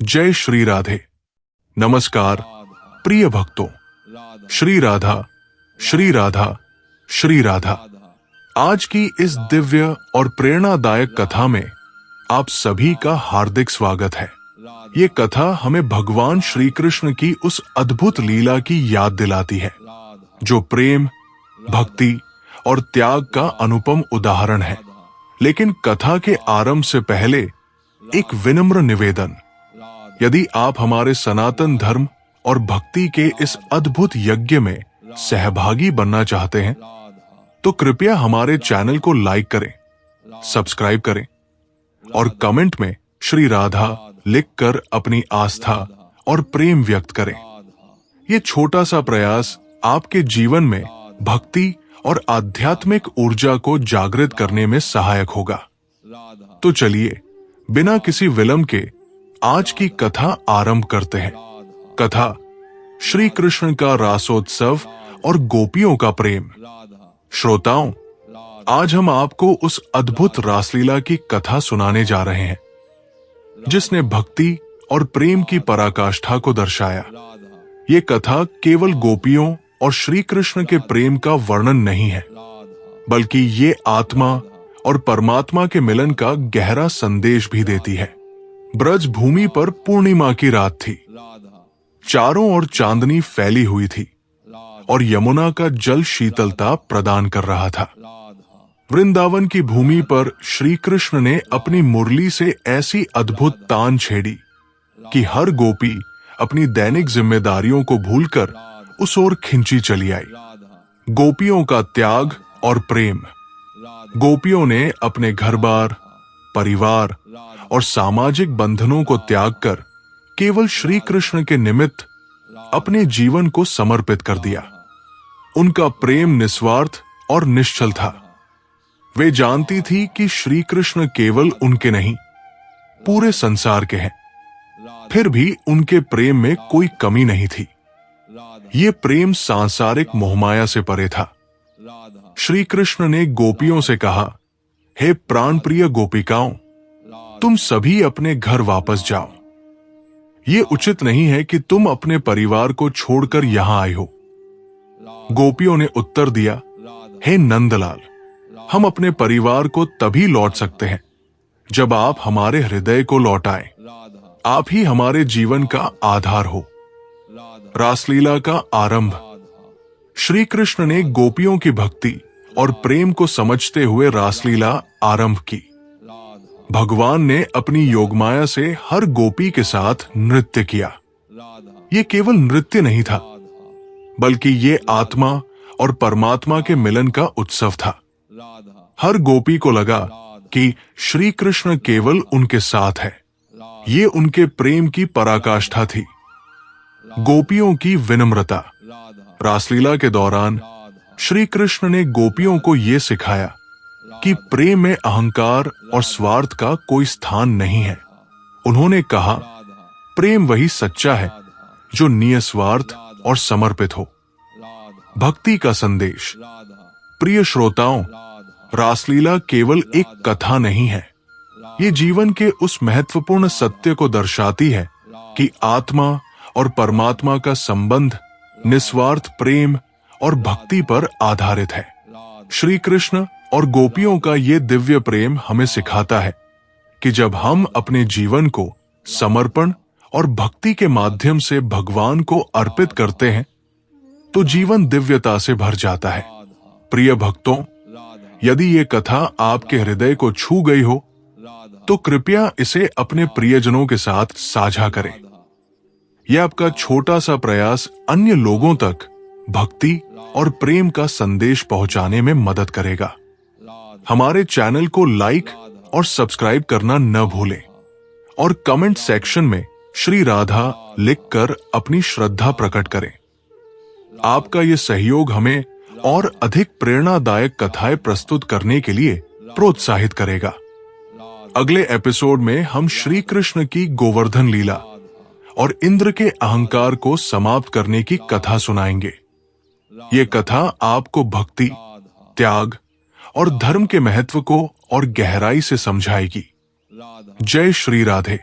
जय श्री राधे। नमस्कार प्रिय भक्तों। श्री राधा श्री राधा श्री राधा। आज की इस दिव्य और प्रेरणादायक कथा में आप सभी का हार्दिक स्वागत है। ये कथा हमें भगवान श्री कृष्ण की उस अद्भुत लीला की याद दिलाती है जो प्रेम, भक्ति और त्याग का अनुपम उदाहरण है। लेकिन कथा के आरंभ से पहले एक विनम्र निवेदन। यदि आप हमारे सनातन धर्म और भक्ति के इस अद्भुत यज्ञ में सहभागी बनना चाहते हैं तो कृपया हमारे चैनल को लाइक करें, सब्सक्राइब करें और कमेंट में श्री राधा लिखकर अपनी आस्था और प्रेम व्यक्त करें। ये छोटा सा प्रयास आपके जीवन में भक्ति और आध्यात्मिक ऊर्जा को जागृत करने में सहायक होगा। तो चलिए बिना किसी विलंब के आज की कथा आरंभ करते हैं। कथा श्री कृष्ण का रासोत्सव और गोपियों का प्रेम। श्रोताओं, आज हम आपको उस अद्भुत रासलीला की कथा सुनाने जा रहे हैं जिसने भक्ति और प्रेम की पराकाष्ठा को दर्शाया। ये कथा केवल गोपियों और श्री कृष्ण के प्रेम का वर्णन नहीं है, बल्कि ये आत्मा और परमात्मा के मिलन का गहरा संदेश भी देती है। ब्रज भूमि पर पूर्णिमा की रात थी। चारों ओर चांदनी फैली हुई थी और यमुना का जल शीतलता प्रदान कर रहा था। वृंदावन की भूमि पर श्री कृष्ण ने अपनी मुरली से ऐसी अद्भुत तान छेड़ी कि हर गोपी अपनी दैनिक जिम्मेदारियों को भूलकर उस ओर खिंची चली आई। गोपियों का त्याग और प्रेम। गोपियों ने अपने घर-बार, परिवार और सामाजिक बंधनों को त्याग कर केवल श्री कृष्ण के निमित्त अपने जीवन को समर्पित कर दिया। उनका प्रेम निस्वार्थ और निश्चल था। वे जानती थी कि श्री कृष्ण केवल उनके नहीं, पूरे संसार के हैं। फिर भी उनके प्रेम में कोई कमी नहीं थी। ये प्रेम सांसारिक मोहमाया से परे था। श्री कृष्ण ने गोपियों से कहा, हे प्राण प्रिय गोपिकाओं, तुम सभी अपने घर वापस जाओ। ये उचित नहीं है कि तुम अपने परिवार को छोड़कर यहां आए हो। गोपियों ने उत्तर दिया, हे नंदलाल, हम अपने परिवार को तभी लौट सकते हैं जब आप हमारे हृदय को लौटाएं। आप ही हमारे जीवन का आधार हो। रासलीला का आरंभ। श्री कृष्ण ने गोपियों की भक्ति और प्रेम को समझते हुए रासलीला आरंभ की। भगवान ने अपनी योगमाया से हर गोपी के साथ नृत्य किया। ये केवल नृत्य नहीं था, बल्कि ये आत्मा और परमात्मा के मिलन का उत्सव था। हर गोपी को लगा कि श्री कृष्ण केवल उनके साथ है। ये उनके प्रेम की पराकाष्ठा थी। गोपियों की विनम्रता। रासलीला के दौरान श्री कृष्ण ने गोपियों को यह सिखाया कि प्रेम में अहंकार और स्वार्थ का कोई स्थान नहीं है। उन्होंने कहा, प्रेम वही सच्चा है जो निस्वार्थ और समर्पित हो। भक्ति का संदेश। प्रिय श्रोताओं, रासलीला केवल एक कथा नहीं है। ये जीवन के उस महत्वपूर्ण सत्य को दर्शाती है कि आत्मा और परमात्मा का संबंध निस्वार्थ प्रेम और भक्ति पर आधारित है। श्री कृष्ण और गोपियों का ये दिव्य प्रेम हमें सिखाता है कि जब हम अपने जीवन को समर्पण और भक्ति के माध्यम से भगवान को अर्पित करते हैं तो जीवन दिव्यता से भर जाता है। प्रिय भक्तों, यदि ये कथा आपके हृदय को छू गई हो तो कृपया इसे अपने प्रियजनों के साथ साझा करें। यह आपका छोटा सा प्रयास अन्य लोगों तक भक्ति और प्रेम का संदेश पहुंचाने में मदद करेगा। हमारे चैनल को लाइक और सब्सक्राइब करना न भूलें और कमेंट सेक्शन में श्री राधा लिखकर अपनी श्रद्धा प्रकट करें। आपका यह सहयोग हमें और अधिक प्रेरणादायक कथाएं प्रस्तुत करने के लिए प्रोत्साहित करेगा। अगले एपिसोड में हम श्री कृष्ण की गोवर्धन लीला और इंद्र के अहंकार को समाप्त करने की कथा सुनाएंगे। ये कथा आपको भक्ति, त्याग और धर्म के महत्व को और गहराई से समझाएगी। जय श्री राधे।